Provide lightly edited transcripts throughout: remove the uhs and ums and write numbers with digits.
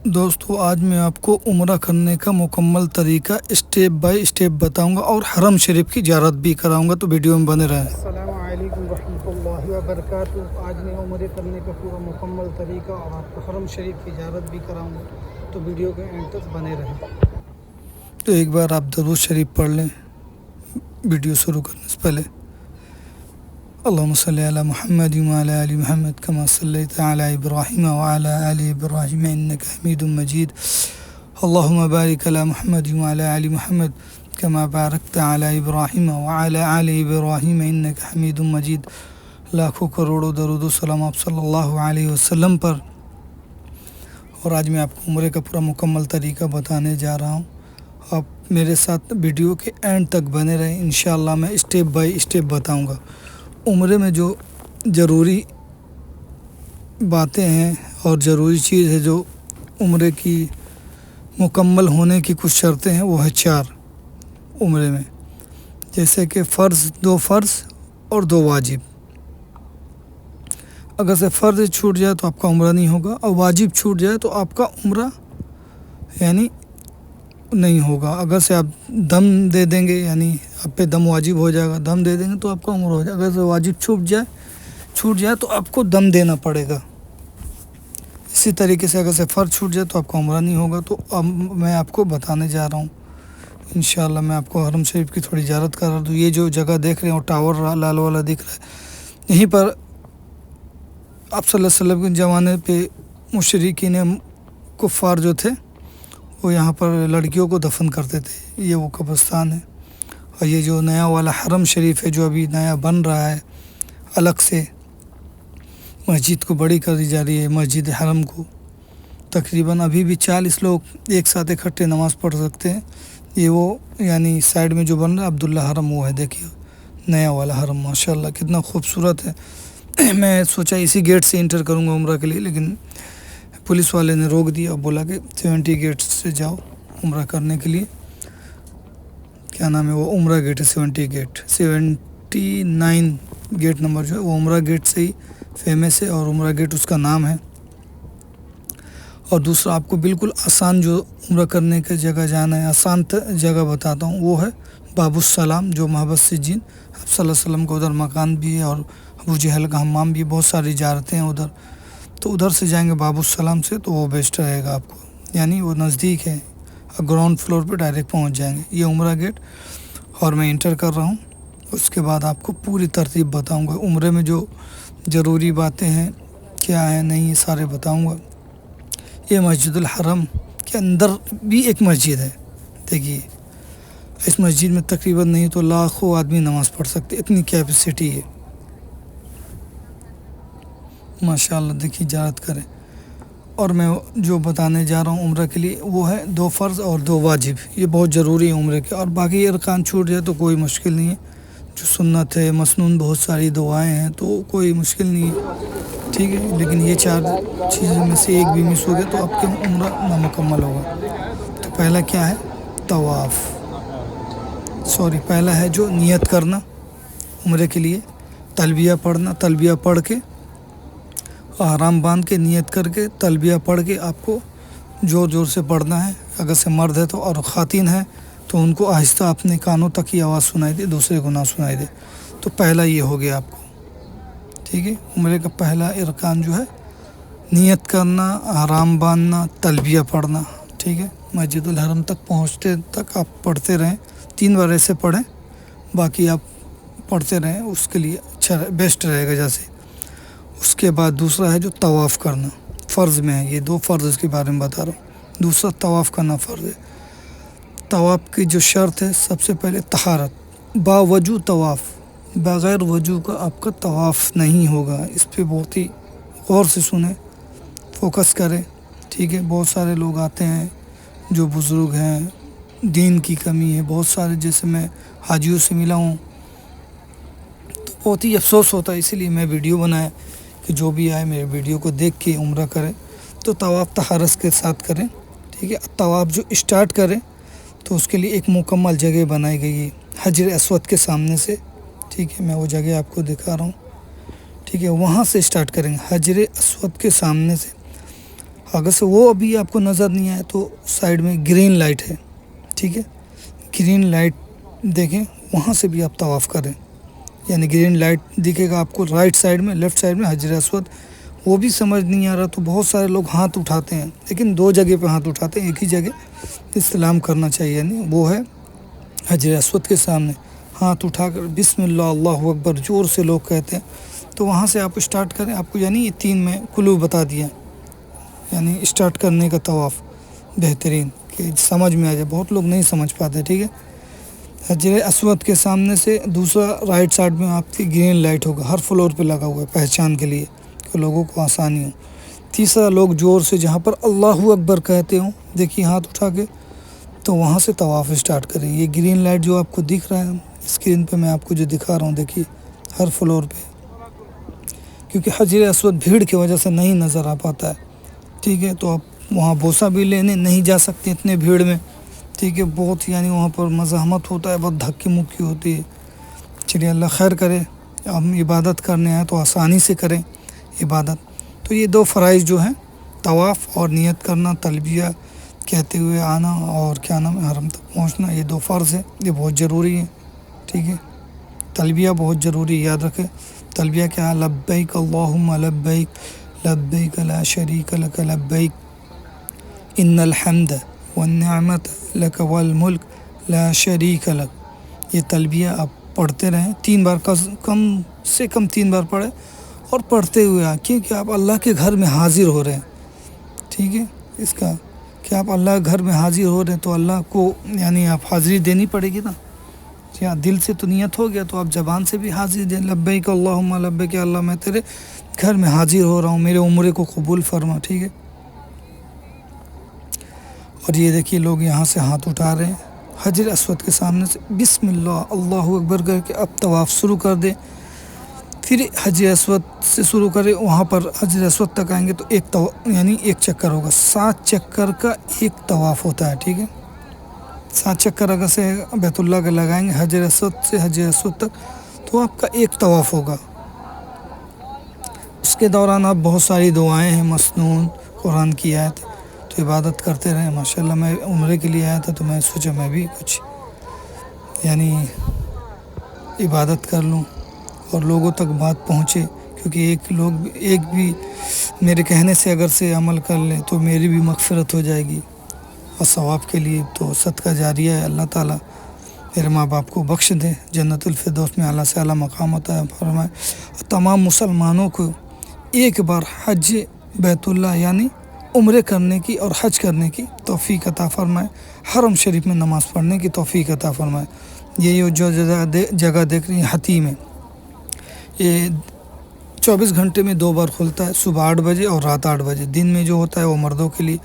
دوستو آج میں آپ کو عمرہ کرنے کا مکمل طریقہ اسٹیپ بائی اسٹیپ بتاؤں گا اور حرم شریف کی زیارت بھی کراؤں گا، تو ویڈیو میں بنے رہیں۔ السلام علیکم ورحمۃ اللہ وبرکاتہ۔ آج میں عمرے کرنے کا پورا مکمل طریقہ اور آپ کو حرم شریف کی زیارت بھی کراؤں گا، تو ویڈیو کے اینڈ تک بنے رہیں۔ تو ایک بار آپ درود شریف پڑھ لیں ویڈیو شروع کرنے سے پہلے۔ اللہم صلی علی محمد وعلی آل محمد کما صلیت علی ابراہیم وعلی آل ابراہیم انک حمید مجید۔ اللہم بارک علی محمد وعلی آل محمد کما بارکت علی ابراہیم وعلی آل ابراہیم انک حمید مجید۔ لاکھوں کروڑوں درود و سلام آپ صلی اللہ علیہ وسلم پر۔ اور آج میں آپ کو عمرے کا پورا مکمل طریقہ بتانے جا رہا ہوں، آپ میرے ساتھ ویڈیو کے اینڈ تک بنے رہیں۔ انشاءاللہ میں اسٹیپ بائی اسٹیپ بتاؤں گا۔ عمرے میں جو ضروری باتیں ہیں اور ضروری چیز ہے جو عمرے کی مکمل ہونے کی کچھ شرطیں ہیں، وہ ہے 4 عمرے میں، جیسے کہ دو فرض اور 2 واجب۔ اگر سے فرض چھوٹ جائے تو آپ کا عمرہ نہیں ہوگا، اور واجب چھوٹ جائے تو آپ کا عمرہ یعنی نہیں ہوگا۔ اگر سے آپ دم دے دیں گے، یعنی آپ پہ دم واجب ہو جائے گا، دم دے دیں گے تو آپ کا عمرہ ہو جائے گا۔ اگر سے واجب چھوٹ جائے تو آپ کو دم دینا پڑے گا۔ اسی طریقے سے اگر سے فرض چھوٹ جائے تو آپ کا عمرہ نہیں ہوگا۔ تو اب میں آپ کو بتانے جا رہا ہوں، انشاءاللہ میں آپ کو حرم شریف کی تھوڑی زیارت کرا دوں۔ یہ جو جگہ دیکھ رہے ہیں وہ ٹاور لال والا دکھ رہا ہے، یہیں پر آپ صلی اللہ علیہ وسلم کے زمانے پہ مشرکین کفار جو تھے وہ یہاں پر لڑکیوں کو دفن کرتے تھے۔ یہ وہ قبرستان ہے۔ اور یہ جو نیا والا حرم شریف ہے جو ابھی نیا بن رہا ہے، الگ سے مسجد کو بڑی کر دی جا رہی ہے، مسجد حرم کو تقریباً ابھی بھی 40 لوگ ایک ساتھ اکٹھے نماز پڑھ سکتے ہیں۔ یہ وہ یعنی سائیڈ میں جو بن رہا ہے عبداللہ حرم، وہ ہے، دیکھیے نیا والا حرم، ماشاءاللہ کتنا خوبصورت ہے۔ میں سوچا اسی گیٹ سے انٹر کروں گا عمرہ کے لیے، لیکن پولیس والے نے روک دیا اور بولا کہ 70 گیٹ سے جاؤ عمرہ کرنے کے لیے۔ کیا نام ہے وہ عمرہ گیٹ ہے، 79 گیٹ نمبر جو ہے وہ عمرہ گیٹ سے ہی فیمس ہے، اور عمرہ گیٹ اس کا نام ہے۔ اور دوسرا آپ کو بالکل آسان جو عمرہ کرنے کی جگہ جانا ہے، آسان جگہ بتاتا ہوں، وہ ہے باب السلام، جو محبت سجین آپ صلی اللہ علیہ وسلم کا ادھر مکان بھی ہے، اور ابو جہل کا حمام بھی، بہت ساری زیارتیں ہیں ادھر۔ تو ادھر سے جائیں گے باب السلام سے تو وہ بیسٹ رہے گا آپ کو، یعنی وہ نزدیک ہے، گراؤنڈ فلور پہ ڈائریکٹ پہنچ جائیں گے۔ یہ عمرہ گیٹ اور میں انٹر کر رہا ہوں۔ اس کے بعد آپ کو پوری ترتیب بتاؤں گا، عمرے میں جو ضروری باتیں ہیں کیا ہیں نہیں، یہ سارے بتاؤں گا۔ یہ مسجد الحرم کے اندر بھی ایک مسجد ہے، دیکھیے اس مسجد میں تقریباً نہیں تو لاکھوں آدمی نماز پڑھ سکتے، اتنی کیپیسٹی ہے، ماشاءاللہ۔ دیکھیے زیارت کریں۔ اور میں جو بتانے جا رہا ہوں عمرہ کے لیے، وہ ہے 2 فرض اور 2 واجب، یہ بہت ضروری ہے عمرے کے۔ اور باقی ارکان چھوٹ جائے تو کوئی مشکل نہیں ہے، جو سنت ہے، مسنون بہت ساری دعائیں ہیں، تو کوئی مشکل نہیں ہے، ٹھیک ہے۔ لیکن یہ 4 چیزوں میں سے ایک بھی مس ہو گیا تو آپ کے عمرہ نامکمل ہوگا۔ تو پہلا کیا ہے؟ طواف، پہلا ہے جو نیت کرنا عمرے کے لیے، تلبیہ پڑھنا، تلبیہ پڑھ کے احرام باندھ کے نیت کر کے تلبیہ پڑھ کے آپ کو زور زور سے پڑھنا ہے۔ اگر سے مرد ہے تو، اور خواتین ہے تو ان کو آہستہ اپنے کانوں تک ہی آواز سنائی دے، دوسرے کو نہ سنائی دے۔ تو پہلا یہ ہو گیا آپ کو، ٹھیک ہے۔ عمرے کا پہلا ارکان جو ہے نیت کرنا، احرام باندھنا، تلبیہ پڑھنا، ٹھیک ہے۔ مسجد الحرم تک پہنچتے تک آپ پڑھتے رہیں، 3 بار ایسے پڑھیں، باقی آپ پڑھتے رہیں، اس کے لیے اچھا بیسٹ رہے گا جیسے۔ اس کے بعد دوسرا ہے جو طواف کرنا، فرض میں ہے، یہ 2 فرض کے بارے میں بتا رہا ہوں۔ دوسرا طواف کرنا فرض ہے۔ طواف کی جو شرط ہے، سب سے پہلے طہارت، باوجو طواف، بغیر وضو کا آپ کا طواف نہیں ہوگا۔ اس پہ بہت ہی غور سے سنیں، فوکس کریں، ٹھیک ہے۔ بہت سارے لوگ آتے ہیں جو بزرگ ہیں، دین کی کمی ہے بہت سارے، جیسے میں حاجیوں سے ملا ہوں تو بہت ہی افسوس ہوتا ہے، اسی لیے میں ویڈیو بنایا کہ جو بھی آئے میرے ویڈیو کو دیکھ کے عمرہ کرے، تو طواف طہارت کے ساتھ کریں، ٹھیک ہے۔ طواف جو اسٹارٹ کریں تو اس کے لیے ایک مکمل جگہ بنائی گئی ہے حجر اسود کے سامنے سے، ٹھیک ہے۔ میں وہ جگہ آپ کو دکھا رہا ہوں، ٹھیک ہے۔ وہاں سے اسٹارٹ کریں گے، حجر اسود کے سامنے سے اگر سے وہ ابھی آپ کو نظر نہیں آئے تو سائڈ میں گرین لائٹ ہے، ٹھیک ہے، گرین لائٹ دیکھیں، وہاں سے بھی آپ طواف کریں، یعنی گرین لائٹ دکھے گا آپ کو رائٹ سائڈ میں، لیفٹ سائڈ میں حجر اسود، وہ بھی سمجھ نہیں آ رہا تو بہت سارے لوگ ہاتھ اٹھاتے ہیں، لیکن دو جگہ پہ ہاتھ اٹھاتے ہیں، ایک ہی جگہ استلام کرنا چاہیے، یعنی وہ ہے حجر اسود کے سامنے ہاتھ اٹھا کر بسم اللہ اللہ اکبر زور سے لوگ کہتے ہیں، تو وہاں سے آپ اسٹارٹ کریں، آپ کو یعنی یہ 3 میں کلو بتا دیا، یعنی اسٹارٹ کرنے کا طواف بہترین کہ سمجھ میں آ جائے، بہت لوگ نہیں سمجھ پاتے، ٹھیک ہے۔ حجر اسود کے سامنے سے دوسرا رائٹ سائڈ میں آپ کی گرین لائٹ ہوگا، ہر فلور پہ لگا ہوا ہے پہچان کے لیے کہ لوگوں کو آسانی ہو۔ تیسرا لوگ زور سے جہاں پر اللہ اکبر کہتے ہوں، دیکھیے ہاتھ اٹھا کے، تو وہاں سے طواف اسٹارٹ کریں۔ یہ گرین لائٹ جو آپ کو دکھ رہا ہے اسکرین پہ، میں آپ کو جو دکھا رہا ہوں، دیکھیے ہر فلور پہ، کیونکہ حجر اسود بھیڑ کی وجہ سے نہیں نظر آ پاتا ہے، ٹھیک ہے، تو آپ وہاں بوسہ بھی لینے نہیں جا سکتے اتنے بھیڑ میں، ٹھیک ہے، بہت یعنی وہاں پر مزاحمت ہوتا ہے، بہت دھکی مکی ہوتی ہے۔ چلیے اللہ خیر کرے، ہم عبادت کرنے آئے تو آسانی سے کریں عبادت۔ تو یہ 2 فرائض جو ہیں، طواف اور نیت کرنا، تلبیہ کہتے ہوئے آنا، اور کیا نام ہے حرم تک پہنچنا، یہ 2 فرض ہیں، یہ بہت ضروری ہیں، ٹھیک ہے۔ تلبیہ بہت ضروری ہے، یاد رکھیں تلبیہ کیا ہے، لبیک اللہم لبیک لبیک لا شریک لک لبیک ان الحمد والنعمت لک والملک لا شریک لک۔ یہ تلبیہ آپ پڑھتے رہیں 3 بار، کم سے کم 3 بار پڑھیں، اور پڑھتے ہوئے کیونکہ آپ اللہ کے گھر میں حاضر ہو رہے ہیں، ٹھیک ہے، اس کا کہ آپ اللہ کے گھر میں حاضر ہو رہے ہیں تو اللہ کو یعنی آپ حاضری دینی پڑے گی نا، جی ہاں، دل سے تو نیت ہو گیا تو آپ زبان سے بھی حاضری دیں، لبیک اللہم لبیک، اللہ میں تیرے گھر میں حاضر ہو رہا ہوں، میرے عمرے کو قبول فرما، ٹھیک ہے۔ اور یہ دیکھیے لوگ یہاں سے ہاتھ اٹھا رہے ہیں حجر اسود کے سامنے سے، بسم اللہ اللہ اکبر کر کے اب طواف شروع کر دیں، پھر حجر اسود سے شروع کریں، وہاں پر حجر اسود تک آئیں گے تو یعنی ایک چکر ہوگا، 7 چکر کا ایک طواف ہوتا ہے، ٹھیک ہے، 7 چکر اگر سے بیت اللہ کے لگائیں گے حجر اسود سے حجر اسود تک تو آپ کا ایک طواف ہوگا۔ اس کے دوران آپ بہت ساری دعائیں ہیں مسنون، قرآن کی آیت، تو عبادت کرتے رہیں۔ ماشاءاللہ میں عمرے کے لیے آیا تھا تو میں سوچا میں بھی کچھ یعنی عبادت کر لوں اور لوگوں تک بات پہنچے، کیونکہ ایک بھی میرے کہنے سے اگر سے عمل کر لیں تو میری بھی مغفرت ہو جائے گی، اور ثواب کے لیے تو صدقہ جاریہ ہے، اللہ تعالیٰ میرے ماں باپ کو بخش دے، جنت الفردوس میں اعلیٰ سے اعلیٰ مقام عطا فرمائے، اور تمام مسلمانوں کو ایک بار حج بیت اللہ یعنی عمرے کرنے کی اور حج کرنے کی توفیق عطا فرمائے، حرم شریف میں نماز پڑھنے کی توفیق عطا فرمائے۔ یہ جو جگہ دیکھ رہی ہیں حتیم ہے، یہ 24 گھنٹے میں 2 بار کھلتا ہے، صبح 8 بجے اور رات 8 بجے، دن میں جو ہوتا ہے وہ مردوں کے لیے،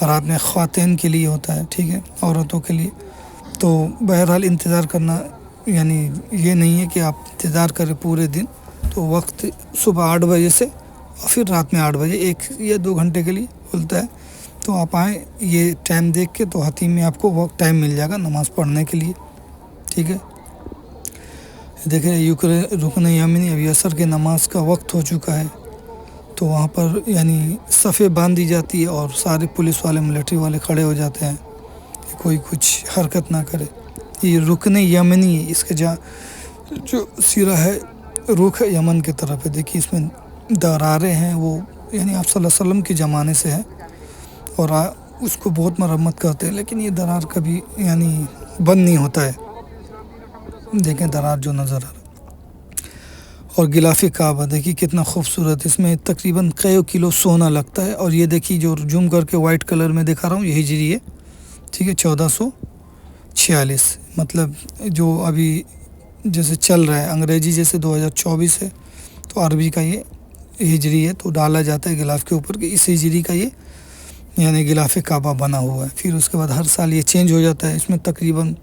رات میں خواتین کے لیے ہوتا ہے، ٹھیک ہے، عورتوں کے لیے۔ تو بہرحال انتظار کرنا یعنی یہ نہیں ہے کہ آپ انتظار کریں پورے دن، تو وقت صبح 8 بجے سے اور پھر رات میں 8 بجے 1 یا 2 گھنٹے کے لیے کھلتا ہے، تو آپ آئیں یہ ٹائم دیکھ کے، تو حتیم میں آپ کو وقت ٹائم مل جائے گا نماز پڑھنے کے لیے، ٹھیک ہے۔ دیکھیں رکن یمنی ابھی عصر کے نماز کا وقت ہو چکا ہے، تو وہاں پر یعنی صفیں باندھی جاتی ہے اور سارے پولیس والے ملٹری والے کھڑے ہو جاتے ہیں کہ کوئی کچھ حرکت نہ کرے۔ یہ رکن یمنی ہے، اس کے جو سرا ہے رخ یمن کی طرف ہے، دیکھیے اس میں دراریں ہیں، وہ یعنی آپ صلی اللہ علیہ وسلم کے زمانے سے ہے، اور اس کو بہت مرمت کرتے ہیں، لیکن یہ درار کبھی یعنی بند نہیں ہوتا ہے، دیکھیں درار جو نظر آ رہا ہے۔ اور غلاف کعبہ دیکھیے کتنا خوبصورت، اس میں تقریباً کئی کلو سونا لگتا ہے، اور یہ دیکھیے جو زوم کر کے وائٹ کلر میں دکھا رہا ہوں یہ ہجری ہے، ٹھیک ہے، 1446، مطلب جو ابھی جیسے چل رہا ہے انگریزی جیسے 2024 ہے تو عربی کا یہ ہجری ہے، تو ڈالا جاتا ہے غلاف کے اوپر کہ اس ہجری کا یہ یعنی غلاف کعبہ بنا ہوا ہے۔ پھر اس کے بعد ہر سال یہ چینج ہو جاتا ہے، اس میں تقریباً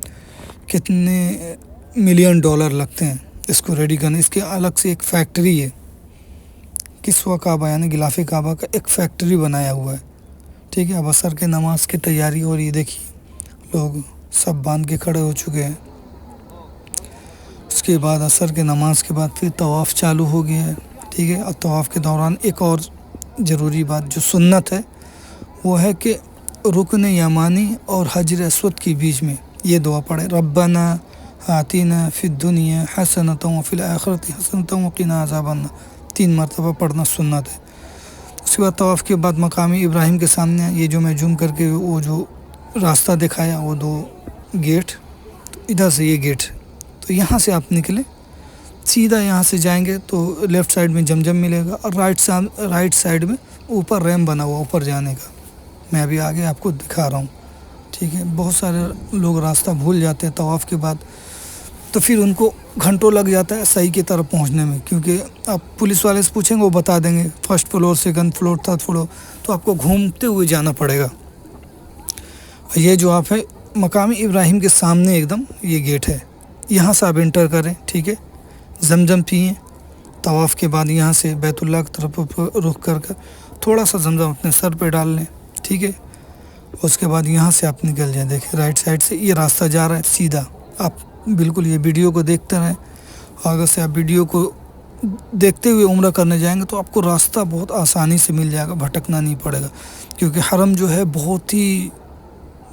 کتنے $ملین لگتے ہیں اس کو ریڈی کرنے، اس کے الگ سے ایک فیکٹری ہے، کسوہ کعبہ یعنی غلاف کعبہ کا ایک فیکٹری بنایا ہوا ہے، ٹھیک ہے۔ اب عصر کے نماز کی تیاری ہو رہی ہے، دیکھیے لوگ سب باندھ کے کھڑے ہو چکے ہیں۔ اس کے بعد عصر کے نماز کے بعد پھر طواف چالو ہو گیا ہے، ٹھیک ہے۔ اور طواف کے دوران ایک اور ضروری بات جو سنت ہے وہ ہے کہ رکن یمانی اور حجر اسود کے بیچ میں یہ دعا پڑھیں، ربنا آتینا فی الدنیا حسنۃ وفی الآخرۃ حسنۃ وقنا عذاب النار، 3 مرتبہ پڑھنا سنت ہے۔ اس کے بعد طواف کے بعد مقامی ابراہیم کے سامنے یہ جو میں جوم کر کے وہ جو راستہ دکھایا، وہ 2 گیٹ، تو ادھر سے یہ گیٹ، تو یہاں سے آپ نکلیں، سیدھا یہاں سے جائیں گے تو لیفٹ سائڈ میں جمجم ملے گا، اور رائٹ سائڈ میں اوپر ریمپ بنا ہوا اوپر جانے کا، میں ابھی آگے آپ کو دکھا رہا ہوں، ٹھیک ہے۔ بہت سارے لوگ راستہ بھول جاتے ہیں طواف کے بعد، تو پھر ان کو گھنٹوں لگ جاتا ہے صحیح کی طرف پہنچنے میں، کیونکہ آپ پولیس والے سے پوچھیں گے وہ بتا دیں گے 1st floor 2nd floor 3rd floor, تو آپ کو گھومتے ہوئے جانا پڑے گا۔ یہ جو آپ ہے مقامی ابراہیم کے سامنے ایک دم یہ گیٹ ہے، یہاں سے آپ انٹر کریں، ٹھیک ہے۔ زمزم پئیں، طواف کے بعد یہاں سے بیت اللہ کی طرف رخ کر تھوڑا سا زمزم اپنے سر پہ ڈال لیں، ٹھیک ہے۔ اس کے بعد یہاں سے آپ نکل جائیں، دیکھیں رائٹ سائڈ سے یہ راستہ جا رہا ہے سیدھا، آپ بالکل یہ ویڈیو کو دیکھتے رہیں، اگر سے آپ ویڈیو کو دیکھتے ہوئے عمرہ کرنے جائیں گے تو آپ کو راستہ بہت آسانی سے مل جائے گا، بھٹکنا نہیں پڑے گا، کیونکہ حرم جو ہے بہت ہی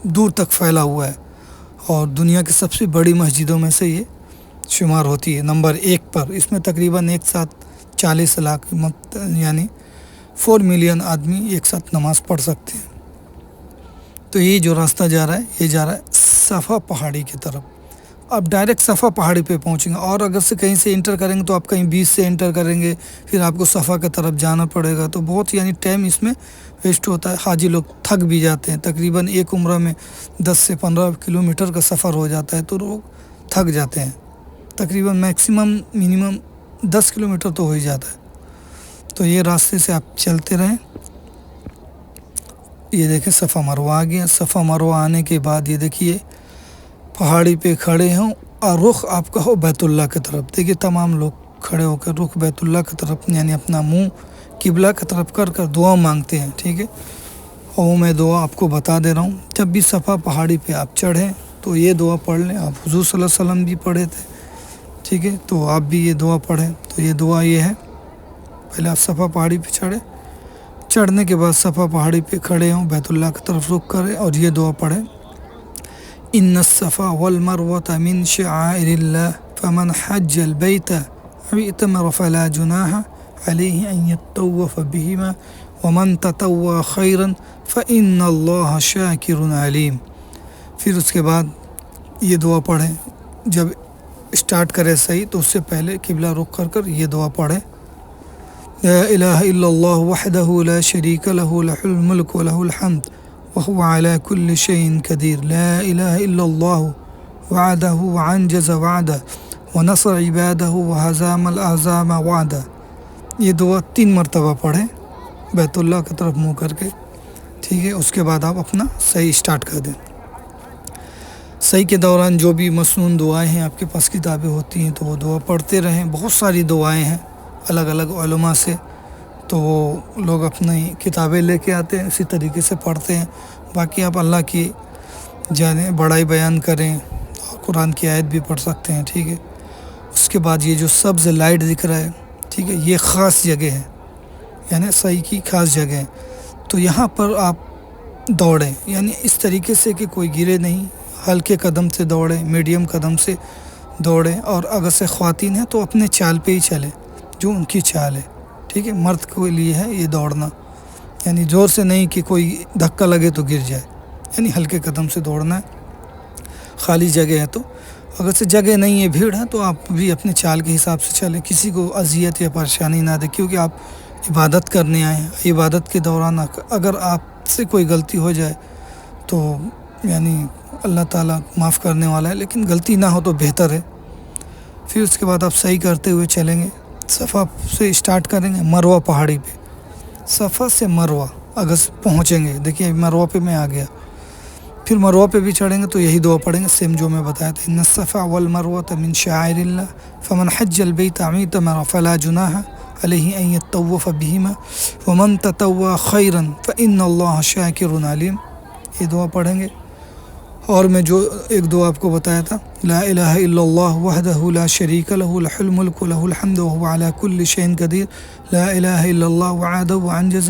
دور تک پھیلا ہوا ہے، اور دنیا کی سب سے بڑی مسجدوں میں سے یہ شمار ہوتی ہے، نمبر 1 پر۔ اس میں تقریباً ایک ساتھ 40 لاکھ یعنی 4 ملین آدمی ایک ساتھ نماز پڑھ سکتے ہیں۔ تو یہ جو راستہ جا رہا ہے یہ جا رہا ہے صفا پہاڑی کی طرف، آپ ڈائریکٹ صفا پہاڑی پہ پہنچیں گے، اور اگر سے کہیں سے انٹر کریں گے تو آپ کہیں بیچ سے انٹر کریں گے، پھر آپ کو صفا کی طرف جانا پڑے گا، تو بہت یعنی ٹائم اس میں ویسٹ ہوتا ہے، حاجی لوگ تھک بھی جاتے ہیں، تقریباً ایک عمرہ میں 10 سے 15 کلومیٹر کا سفر ہو جاتا ہے، تو لوگ تھک جاتے ہیں، تقریباً منیمم 10 کلومیٹر تو ہو ہی جاتا ہے۔ تو یہ راستے سے آپ چلتے رہیں، یہ دیکھیں صفا مروہ آ گیا، صفا مروہ آنے کے بعد یہ دیکھیے پہاڑی پہ کھڑے ہوں اور رخ آپ کا ہو بیت اللہ کی طرف، دیکھیے تمام لوگ کھڑے ہو کر رخ بیت اللہ کی طرف یعنی اپنا منہ قبلہ کی طرف کر دعا مانگتے ہیں، ٹھیک ہے۔ اور میں دعا آپ کو بتا دے رہا ہوں، جب بھی صفا پہاڑی پہ آپ چڑھیں تو یہ دعا پڑھ لیں، آپ حضور صلی اللہ علیہ وسلم بھی پڑھے تھے، ٹھیک ہے، تو آپ بھی یہ دعا پڑھیں۔ تو یہ دعا یہ ہے، پہلے آپ صفا پہاڑی پہ چڑھنے کے بعد صفا پہاڑی پہ کھڑے ہوں، بیت اللہ کی طرف رخ کریں اور یہ دعا پڑھیں، ان الصفا والمروۃ من شعائر اللہ فمن حج البیت او اعتمر فلا جناح علیہ ان یطوف بہما ومن تطوع خیرا فإن اللہ شاکر علیم۔ پھر اس کے بعد یہ دعا پڑھیں، جب اسٹارٹ کرے صحیح تو اس سے پہلے قبلہ رخ کر یہ دعا پڑھیں، لا الہ الا اللہ وحدہ لا شریک لہ لہ الملک ولہ الحمد وهو على كل شيء قدير لا إله إلا الله وعده وعنجز وعده ونصر عباده وهزام الأحزاب وعده۔ یہ دعا 3 مرتبہ پڑھیں بیت اللہ کی طرف منہ کر کے، ٹھیک ہے۔ اس کے بعد آپ اپنا صحیح اسٹارٹ کر دیں۔ صحیح کے دوران جو بھی مسنون دعائیں ہیں آپ کے پاس کتابیں ہوتی ہیں تو وہ دعا پڑھتے رہیں، بہت ساری دعائیں ہیں الگ الگ علماء سے، تو وہ لوگ اپنی کتابیں لے کے آتے ہیں، اسی طریقے سے پڑھتے ہیں۔ باقی آپ اللہ کی جانیں بڑائی بیان کریں اور قرآن کی آیت بھی پڑھ سکتے ہیں، ٹھیک ہے۔ اس کے بعد یہ جو سبز لائٹ دکھ رہا ہے، ٹھیک ہے، یہ خاص جگہ ہے، یعنی صحیح کی خاص جگہ ہے، تو یہاں پر آپ دوڑیں، یعنی اس طریقے سے کہ کوئی گرے نہیں، ہلکے قدم سے دوڑیں، میڈیم قدم سے دوڑیں، اور اگر سے خواتین ہیں تو اپنے چال پہ ہی چلیں جو ان کی چال ہے، ٹھیک ہے۔ مرد کے لیے ہے یہ دوڑنا، یعنی زور سے نہیں کہ کوئی دھکا لگے تو گر جائے، یعنی ہلکے قدم سے دوڑنا ہے، خالی جگہ ہے تو، اگر سے جگہ نہیں ہے بھیڑ ہے تو آپ بھی اپنے چال کے حساب سے چلیں، کسی کو اذیت یا پریشانی نہ دے، کیونکہ آپ عبادت کرنے آئے ہیں، عبادت کے دوران اگر آپ سے کوئی غلطی ہو جائے تو یعنی اللہ تعالیٰ معاف کرنے والا ہے، لیکن غلطی نہ ہو تو بہتر ہے۔ پھر اس کے بعد آپ صحیح کرتے ہوئے چلیں گے، صفا سے اسٹارٹ کریں گے، مروہ پہاڑی پہ، صفا سے مروہ اگر پہنچیں گے، دیکھیے مروہ پہ میں آ گیا، پھر مروہ پہ بھی چڑھیں گے تو یہی دعا پڑھیں گے، سیم جو میں بتایا تھا، ان الصفا والمروۃ من شعائر اللہ فمن حج البیت او اعتمر فلا جناح علیہ ان یطوف بہما ومن تطوع خیرا فإن اللہ شاکر علیم، یہ دعا پڑھیں گے۔ اور میں جو ایک دعا آپ کو بتایا تھا، لا الہ الا اللہ وحدہ لا شریک لہ لہ الملک ولہ الحمد وهو على كل شيء قدیر، لا الہ الا اللہ وعدہ وعنجز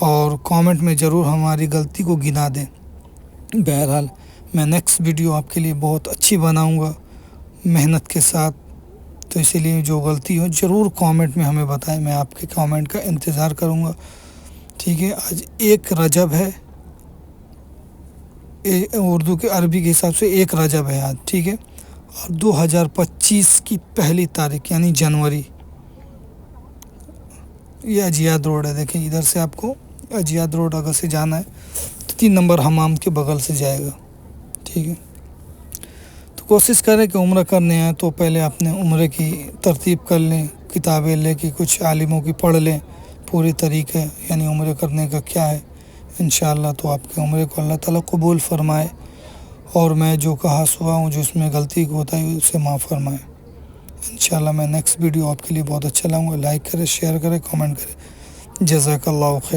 اور کامنٹ میں ضرور ہماری غلطی کو گنا دیں. بہرحال میں نیکسٹ ویڈیو آپ کے لیے بہت اچھی بناؤں گا محنت کے ساتھ. تو اسی لیے جو غلطی ہو ضرور کامنٹ میں ہمیں بتائیں. میں آپ کے کامنٹ کا انتظار کروں گا. ٹھیک ہے. آج 1 رجب ہے. اردو کے عربی کے حساب سے 1 رجب ہے آج. ٹھیک ہے. اور 2025 کی پہلی تاریخ یعنی جنوری. یہ اجیاد روڈ ہے. دیکھیں ادھر سے آپ کو اجیاد روڈ اگر سے جانا ہے تو 3 نمبر حمام کے بغل سے جائے گا. ٹھیک ہے. تو کوشش کریں کہ عمرہ کرنے آئیں تو پہلے اپنے عمرے کی ترتیب کر لیں. کتابیں لے کے کچھ عالموں کی پڑھ لیں پوری طریقے یعنی عمرے کرنے کا کیا ہے. انشاءاللہ تو آپ کے عمرے کو اللہ تعالیٰ قبول فرمائے اور میں جو کہا سوا ہوں جس میں غلطی کو ہوتا ہے اسے معاف فرمائے. انشاءاللہ میں نیکسٹ ویڈیو آپ کے لیے بہت اچھا لاؤں گا. لائک کریں، شیئر کریں، کامنٹ کریں. جزاک اللہ خیر.